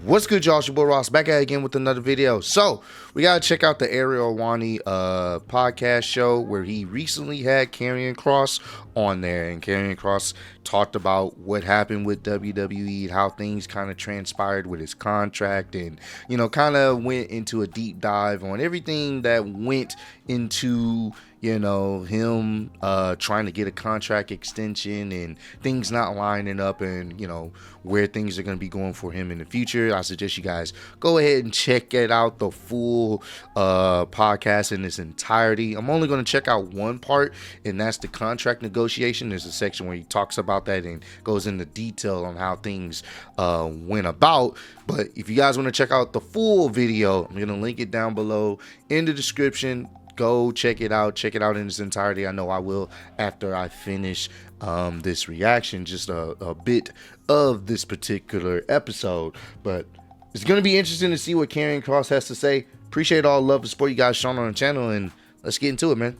What's good, y'all? It's your boy Ross back at it again with another video. So we gotta check out the Ariel Helwani podcast show where he recently had Karrion Kross on there, and Karrion Kross talked about what happened with WWE, how things kind of transpired with his contract, and kind of went into a deep dive on everything that went into him trying to get a contract extension and things not lining up, and where things are going to be going for him in the future. I suggest you guys go ahead and check it out, the full podcast in its entirety. I'm only going to check out one part, and that's the contract negotiation. There's a section where he talks about that and goes into detail on how things went about. But if you guys want to check out the full video, I'm going to link it down below in the description. Go check it out in its entirety. I know I will after I finish this reaction, just a bit of this particular episode. But it's going to be interesting to see what Karrion Kross has to say. Appreciate all the love and support you guys shown on the channel, and let's get into it, man.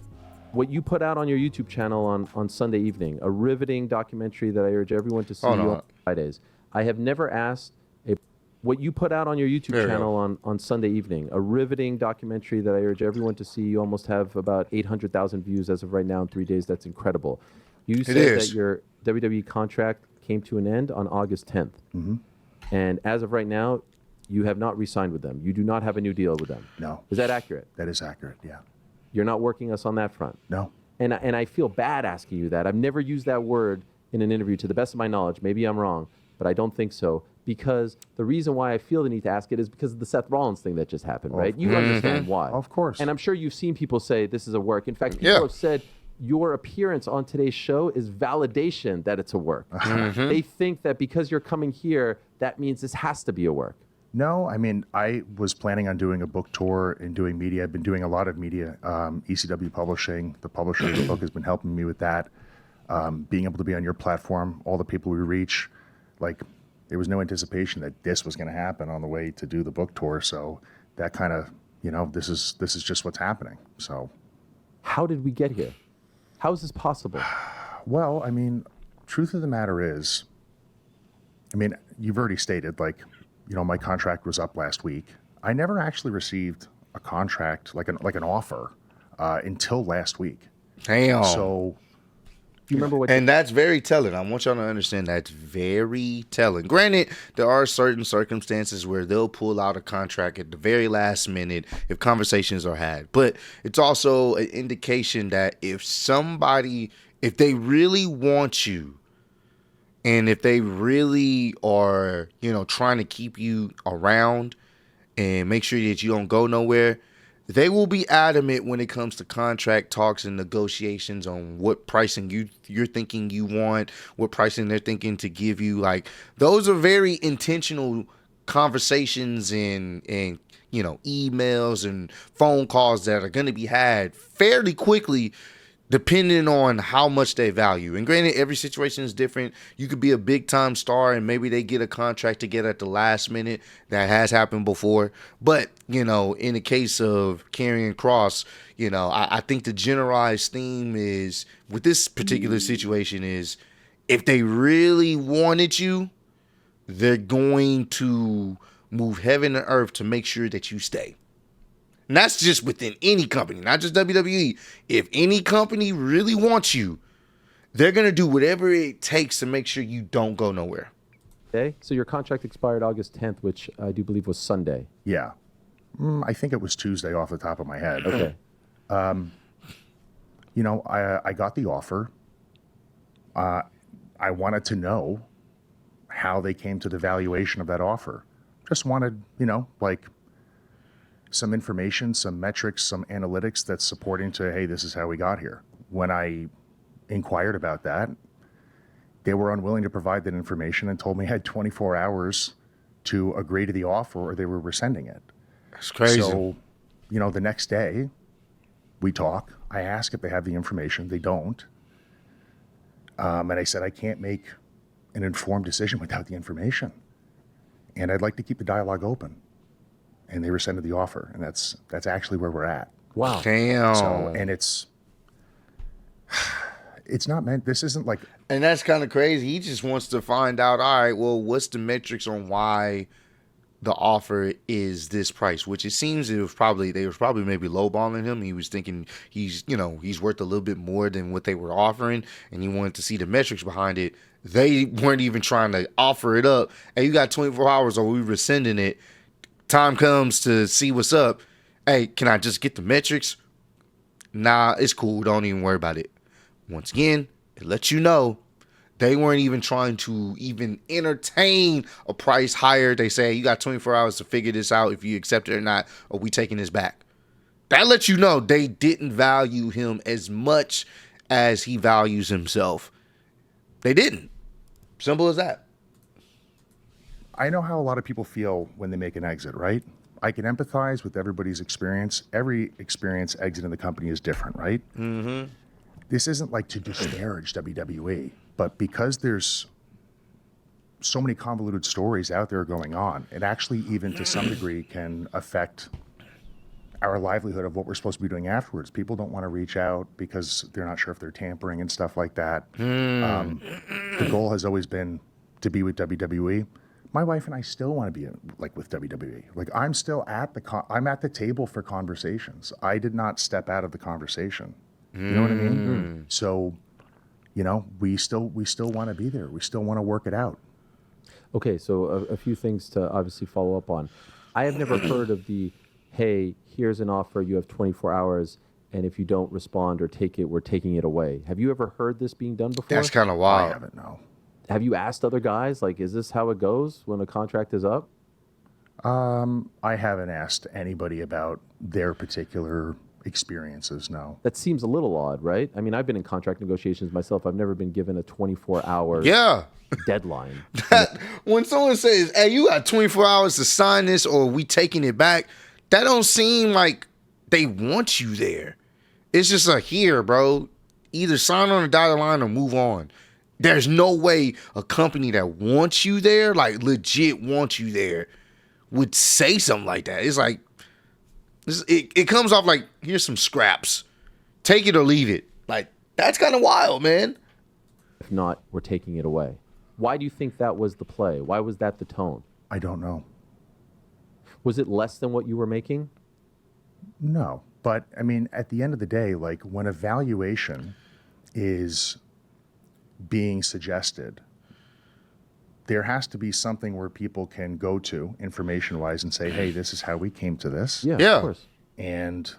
What you put out on your YouTube channel on Sunday evening, a riveting documentary that I urge everyone to see on Fridays. I have never asked what you put out on your YouTube channel on Sunday evening, a riveting documentary that I urge everyone to see. You almost have about 800,000 views as of right now in 3 days. That's incredible. You said that your WWE contract came to an end on August 10th. Mm-hmm. And as of right now, you have not re-signed with them. You do not have a new deal with them. No. Is that accurate? That is accurate, yeah. You're not working us on that front? No. And I feel bad asking you that. I've never used that word in an interview to the best of my knowledge. Maybe I'm wrong, but I don't think so. Because the reason why I feel the need to ask it is because of the Seth Rollins thing that just happened, right? You understand why. Of course. And I'm sure you've seen people say this is a work. In fact, people have said your appearance on today's show is validation that it's a work. They think that because you're coming here, that means this has to be a work. No, I mean, I was planning on doing a book tour and doing media. I've been doing a lot of media. ECW Publishing, the publisher of the book, has been helping me with that. Being able to be on your platform, all the people we reach, like, there was no anticipation that this was going to happen on the way to do the book tour. So that kind of, this is just what's happening. So how did we get here? How is this possible? Well, I mean, truth of the matter is, I mean, you've already stated, like, my contract was up last week. I never actually received a contract, like an offer, until last week. Damn. So, do you remember what? And that's very telling. I want y'all to understand that's very telling. Granted, there are certain circumstances where they'll pull out a contract at the very last minute if conversations are had. But it's also an indication that if they really want you, and if they really are, trying to keep you around and make sure that you don't go nowhere, they will be adamant when it comes to contract talks and negotiations on what pricing you're thinking you want, what pricing they're thinking to give you. Like, those are very intentional conversations and emails and phone calls that are going to be had fairly quickly, depending on how much they value. And granted, every situation is different. You could be a big time star and maybe they get a contract to get at the last minute. That has happened before. But, in the case of Karrion Kross, I think the generalized theme is, with this particular situation, is if they really wanted you, they're going to move heaven and earth to make sure that you stay. And that's just within any company, not just WWE. If any company really wants you, they're going to do whatever it takes to make sure you don't go nowhere. Okay. So your contract expired August 10th, which I do believe was Sunday. Yeah. I think it was Tuesday off the top of my head. Okay. I got the offer. I wanted to know how they came to the valuation of that offer. Just wanted, some information, some metrics, some analytics that's supporting to, hey, this is how we got here. When I inquired about that, they were unwilling to provide that information and told me I had 24 hours to agree to the offer or they were rescinding it. That's crazy. So, the next day we talk. I ask if they have the information. They don't. And I said, I can't make an informed decision without the information. And I'd like to keep the dialogue open. And they rescinded the offer, and that's actually where we're at. Wow. Damn. So, and it's not meant. This isn't like. And that's kind of crazy. He just wants to find out. All right, well, what's the metrics on why the offer is this price, which it seems they was probably maybe lowballing him. He was thinking he's worth a little bit more than what they were offering, and he wanted to see the metrics behind it. They weren't even trying to offer it up. Hey, you got 24 hours or we rescinding it. Time comes to see what's up. Hey, can I just get the metrics? Nah, it's cool. Don't even worry about it. Once again, it lets you know they weren't even trying to even entertain a price higher. They say, you got 24 hours to figure this out if you accept it or not, or we taking this back. That lets you know they didn't value him as much as he values himself. They didn't. Simple as that. I know how a lot of people feel when they make an exit, right? I can empathize with everybody's experience. Every experience exiting the company is different, right? Mm-hmm. This isn't like to disparage WWE, but because there's so many convoluted stories out there going on, it actually even to some degree can affect our livelihood of what we're supposed to be doing afterwards. People don't want to reach out because they're not sure if they're tampering and stuff like that. The goal has always been to be with WWE. My wife and I still want to be like with WWE. Like I'm still at I'm at the table for conversations. I did not step out of the conversation. You know what I mean? So, we still want to be there. We still want to work it out. Okay, so a few things to obviously follow up on. I have never heard of the, hey, here's an offer, you have 24 hours, and if you don't respond or take it, we're taking it away. Have you ever heard this being done before? That's kind of wild. I haven't, no. Have you asked other guys, like, is this how it goes when a contract is up? I haven't asked anybody about their particular experiences, no. That seems a little odd, right? I mean, I've been in contract negotiations myself. I've never been given a 24-hour deadline. When someone says, hey, you got 24 hours to sign this or we taking it back, that don't seem like they want you there. It's just like, here, bro, either sign on the dotted line or move on. There's no way a company that wants you there, like legit wants you there, would say something like that. It's like, it comes off like, here's some scraps. Take it or leave it. Like, that's kind of wild, man. If not, we're taking it away. Why do you think that was the play? Why was that the tone? I don't know. Was it less than what you were making? No. But, I mean, at the end of the day, like, when a valuation is being suggested, there has to be something where people can go to information-wise and say, hey, this is how we came to this. Yeah, of course. And,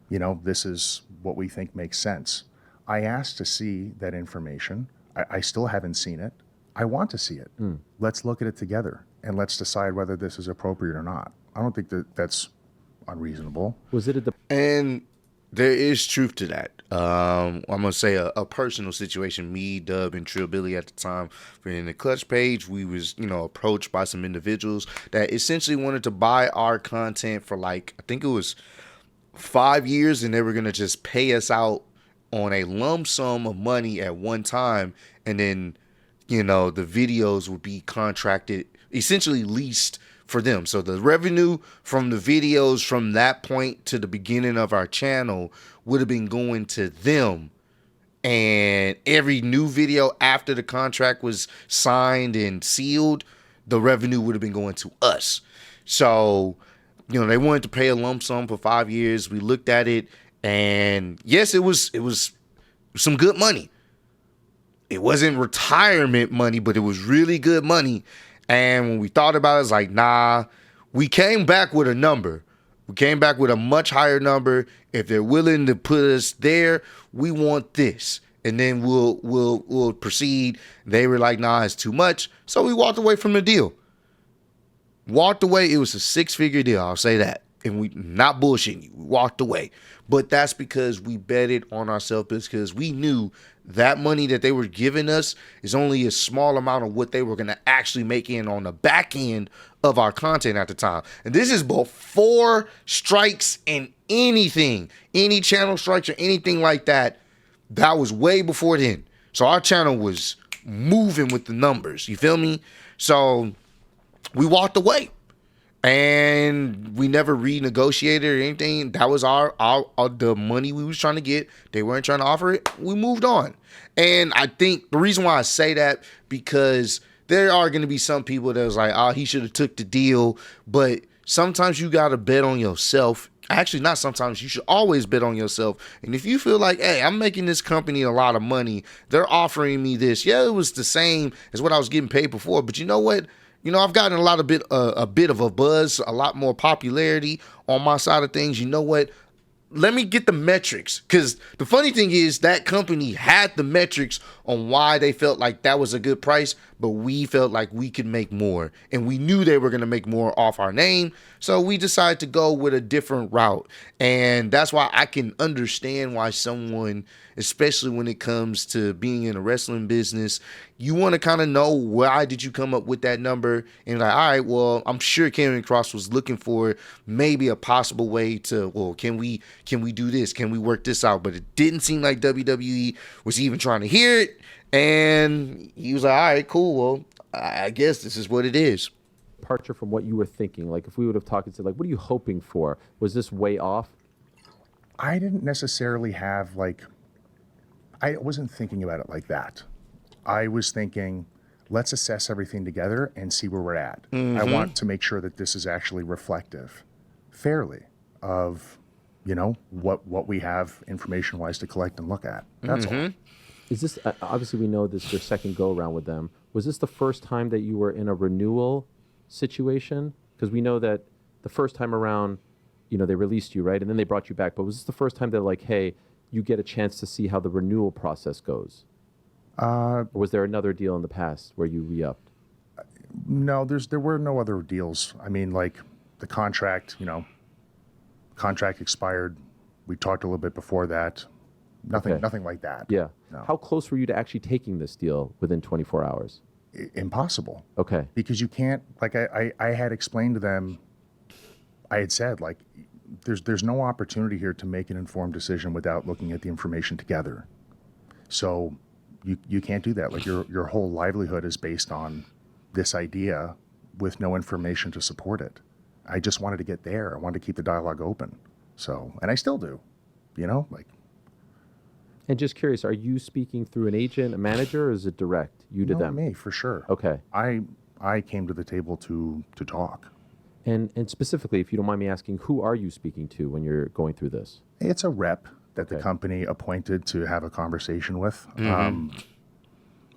this is what we think makes sense. I asked to see that information. I still haven't seen it. I want to see it. Let's look at it together, and let's decide whether this is appropriate or not. I don't think that's unreasonable. Was it and there is truth to that. I'm going to say a personal situation. Me, Dub, and Trill Billy at the time, in the Clutch page, we was, approached by some individuals that essentially wanted to buy our content for like, I think it was 5 years, and they were going to just pay us out on a lump sum of money at one time. And then, the videos would be contracted, essentially leased for them. So the revenue from the videos from that point to the beginning of our channel would have been going to them. And every new video after the contract was signed and sealed, the revenue would have been going to us. So, they wanted to pay a lump sum for 5 years. We looked at it, and yes, it was some good money. It wasn't retirement money, but it was really good money. And when we thought about it, it's like, nah, we came back with a number. We came back with a much higher number. If they're willing to put us there, we want this. And then we'll proceed. They were like, nah, it's too much. So we walked away from the deal. Walked away. It was a 6-figure deal. I'll say that. And we not bullshitting you. We walked away. But that's because we betted on ourselves, because we knew that money that they were giving us is only a small amount of what they were going to actually make in on the back end of our content at the time. And this is before strikes and anything, any channel strikes or anything like that. That was way before then. So our channel was moving with the numbers. You feel me? So we walked away. And we never renegotiated or anything. That was our the money we was trying to get. They weren't trying to offer it. We moved on. And I think the reason why I say that, because there are going to be some people that was like, oh, he should have took the deal. But sometimes you got to bet on yourself. Actually, not sometimes. You should always bet on yourself. And if you feel like, hey, I'm making this company a lot of money, they're offering me this. Yeah, it was the same as what I was getting paid before. But you know what? I've gotten a bit of a buzz, a lot more popularity on my side of things. You know what? Let me get the metrics, because the funny thing is that company had the metrics on why they felt like that was a good price, but we felt like we could make more, and we knew they were going to make more off our name, so we decided to go with a different route. And that's why I can understand why someone, especially when it comes to being in a wrestling business, you want to kind of know, why did you come up with that number? And like, all right, well, I'm sure Karrion Kross was looking for maybe a possible way to, well, can we do this? Can we work this out? But it didn't seem like WWE was even trying to hear it. And he was like, all right, cool. Well, I guess this is what it is. Departure from what you were thinking. Like, if we would have talked and said, like, what are you hoping for? Was this way off? I didn't necessarily have, like, I wasn't thinking about it like that. I was thinking, let's assess everything together and see where we're at. I want to make sure that this is actually reflective, fairly, of, what we have information-wise to collect and look at. That's all. Is this, obviously we know this is your second go-around with them. Was this the first time that you were in a renewal situation? Because we know that the first time around, they released you, right? And then they brought you back. But was this the first time they're like, hey, you get a chance to see how the renewal process goes? Or was there another deal in the past where you re-upped? No, there were no other deals. I mean, like, the contract expired. We talked a little bit before that. Nothing like that. Yeah. No. How close were you to actually taking this deal within 24 hours? Impossible. Okay. Because you can't, like, I had explained to them, I had said, like, there's no opportunity here to make an informed decision without looking at the information together. So you can't do that. Like, your whole livelihood is based on this idea with no information to support it. I just wanted to get there. I wanted to keep the dialogue open. So, and I still do, like. And just curious, are you speaking through an agent, a manager, or is it direct, you to them? Me, for sure. Okay. I came to the table to talk. And specifically, if you don't mind me asking, who are you speaking to when you're going through this? It's a rep that the Okay. company appointed to have a conversation with.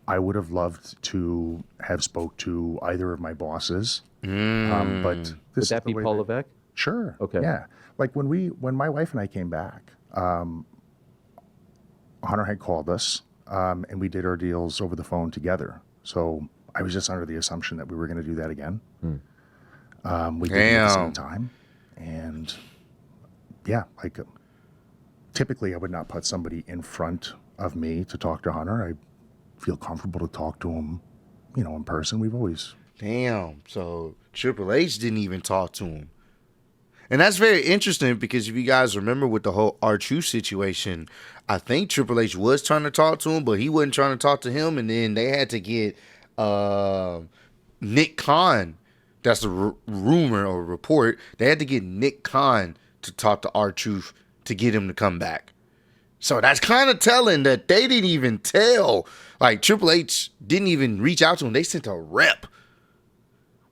I would have loved to have spoke to either of my bosses, but this Would is that the be way Paul they- Levesque? Sure. Okay. Yeah. Like when my wife and I came back, Hunter had called us, and we did our deals over the phone together. So I was just under the assumption that we were going to do that again. We did it at the same time, and yeah, like typically I would not put somebody in front of me to talk to Hunter. I feel comfortable to talk to him, in person. We've always. Damn. So Triple H didn't even talk to him. And that's very interesting, because if you guys remember with the whole R-Truth situation, I think Triple H was trying to talk to him, but he wasn't trying to talk to him. And then they had to get Nick Khan. That's the rumor or report. They had to get Nick Khan to talk to R-Truth to get him to come back. So that's kind of telling that they didn't even tell. Like, Triple H didn't even reach out to him. They sent a rep,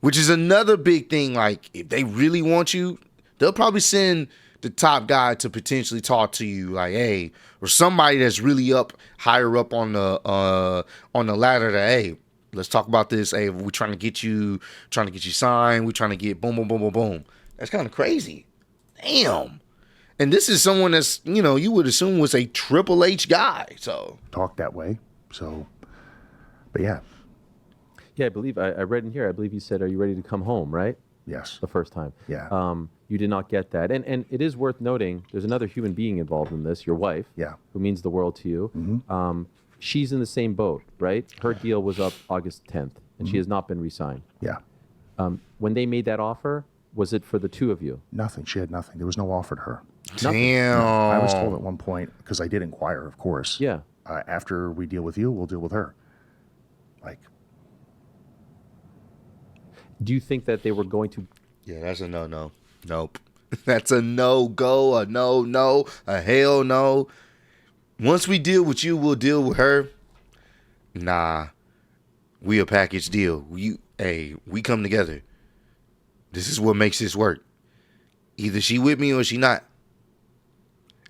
which is another big thing. Like, if they really want you, they'll probably send the top guy to potentially talk to you, like, hey, or somebody that's really higher up on the ladder. That, hey, let's talk about this. Hey, we're trying to get you signed. We're trying to get boom, boom, boom, boom, boom. That's kind of crazy. Damn. And this is someone that's, you would assume was a Triple H guy. So Talk that way. So, but yeah, Yeah, I believe I read in here. I believe you said, "Are you ready to come home?" Right, yes, the first time. yeah, You did not get that, and it is worth noting. There's another human being involved in this. Your wife. yeah, Who means the world to you. She's in the same boat, right? Her deal was up August 10th, and she has not been re-signed. yeah. When they made that offer, was it for the two of you? Nothing. She had nothing. There was no offer to her. damn. I was told at one point, because I did inquire, of course. Yeah. After we deal with you, we'll deal with her. Like, Do you think that they were going to? Yeah, that's a no. Nope. That's a no-go, a no, a hell no. Once we deal with you, we'll deal with her. Nah. we a package deal. We come together. This is what makes this work. Either she with me or she not.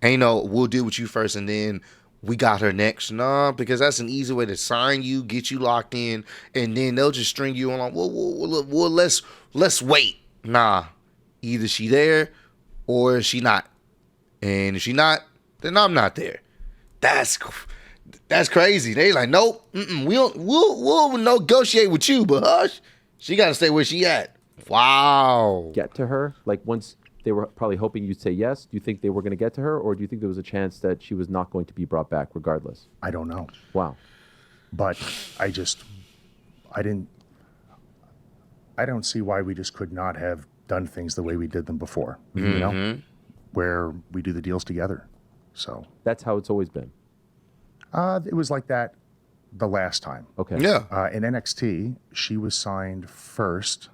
Ain't no, we'll deal with you first and then we got her next. Nah, because that's an easy way to sign you, get you locked in, and then they'll just string you along. Well, let's wait. Nah, either she there or she not. And if she not, then I'm not there. That's crazy. They like, nope, we'll negotiate with you, but hush, she got to stay where she at. Wow. Get to her? Like once they were probably hoping you'd say yes, do you think they were going to get to her, or do you think there was a chance that she was not going to be brought back regardless? I don't know. Wow. But I don't see why we just could not have done things the way we did them before, you know, where we do the deals together. So that's how it's always been. It was like that the last time. Okay. Yeah. In NXT, she was signed first,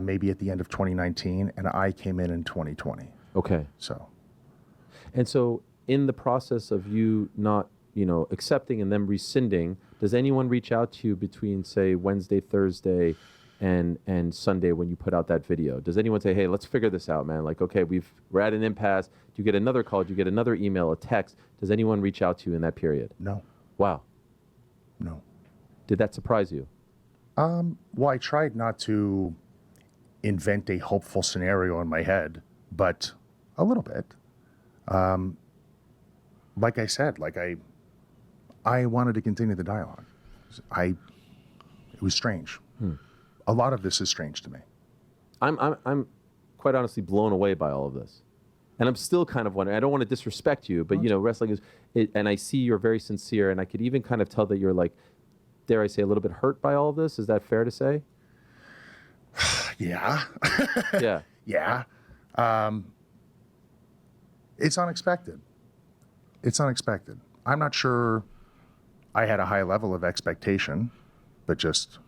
maybe at the end of 2019, and I came in 2020. Okay. So in the process of you not, accepting and then rescinding, does anyone reach out to you between, say, Wednesday, Thursday, and Sunday when you put out that video? Does anyone say, hey, let's figure this out, man? Like, okay, we're at an impasse. Do you get another call? Do you get another email, a text? Does anyone reach out to you in that period? No. Wow. No. Did that surprise you? Well, I tried not to invent a hopeful scenario in my head, but a little bit. Like I said, I wanted to continue the dialogue. It was strange. A lot of this is strange to me. I'm quite honestly blown away by all of this. And I'm still kind of wondering, I don't want to disrespect you, but wrestling and I see you're very sincere, and I could even kind of tell that you're like, dare I say, a little bit hurt by all of this. Is that fair to say? Yeah. Yeah. Yeah. It's unexpected. I'm not sure I had a high level of expectation, but just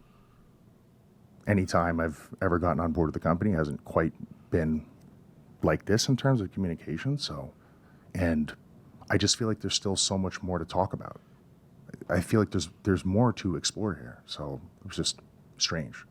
any time I've ever gotten on board with the company hasn't quite been like this in terms of communication. And I just feel like there's still so much more to talk about. I feel like there's more to explore here. So it was just strange.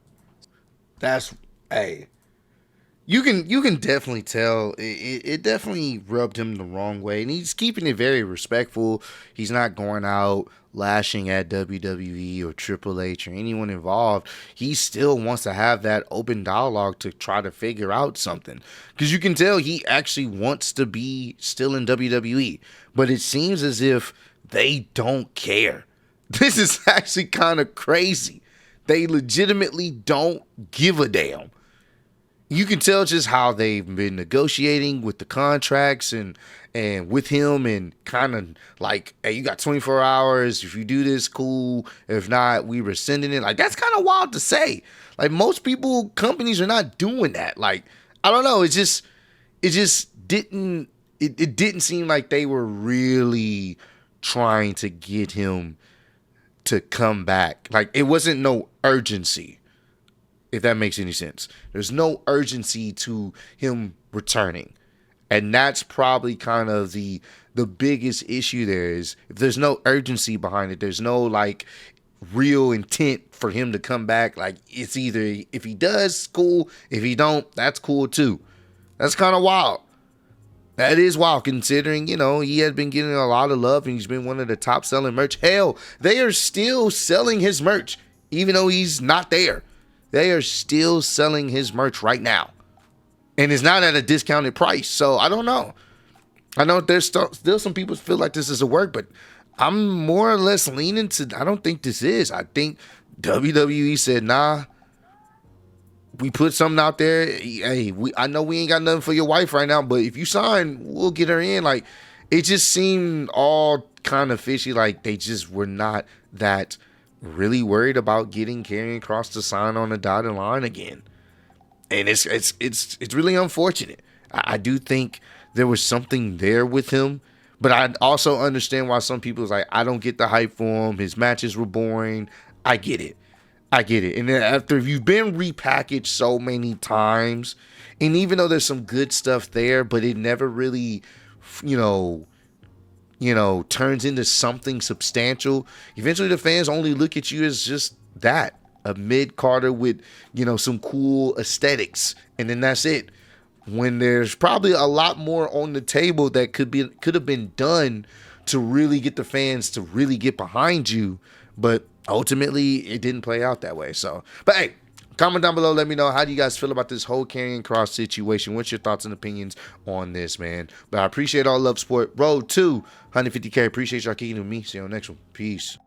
You can definitely tell it definitely rubbed him the wrong way, and he's keeping it very respectful. He's not going out lashing at WWE or Triple H or anyone involved. He still wants to have that open dialogue to try to figure out something, because you can tell he actually wants to be still in WWE, but it seems as if they don't care. This is actually kind of crazy. They legitimately don't give a damn. You can tell just how they've been negotiating with the contracts and with him, and kind of like, hey, you got 24 hours. If you do this, cool. If not, we rescinding it. Like, that's kind of wild to say. Like, most companies are not doing that. Like, I don't know. It just didn't seem like they were really trying to get him to come back. Like, it wasn't no urgency, if that makes any sense. There's no urgency to him returning. And that's probably kind of the biggest issue there is, if there's no urgency behind it, there's no like real intent for him to come back. Like, it's either if he does, cool. If he don't, that's cool too. That's kind of wild. That is wild, considering, he had been getting a lot of love and he's been one of the top selling merch. Hell, they are still selling his merch, even though he's not there. They are still selling his merch right now. And it's not at a discounted price. So I don't know. I know there's still some people feel like this is a work, but I'm more or less leaning to, I don't think this is. I think WWE said, nah, we put something out there. Hey, I know we ain't got nothing for your wife right now, but if you sign, we'll get her in. Like, it just seemed all kind of fishy. Like, they just were not that really worried about getting Karrion Kross to sign on the dotted line again. And it's really unfortunate. I do think there was something there with him, but I also understand why some people was like, I don't get the hype for him. His matches were boring. I get it. And then after you've been repackaged so many times, and even though there's some good stuff there, but it never really, turns into something substantial, eventually the fans only look at you as just that, a mid-carder with, some cool aesthetics, and then that's it. When there's probably a lot more on the table that could have been done to really get the fans to really get behind you, but ultimately it didn't play out that way. So, but hey, comment down below. Let me know, how do you guys feel about this whole Karrion Kross situation? What's your thoughts and opinions on this, man? But I appreciate all love, support. Road to 150K. Appreciate y'all kicking with me. See you on the next one. Peace.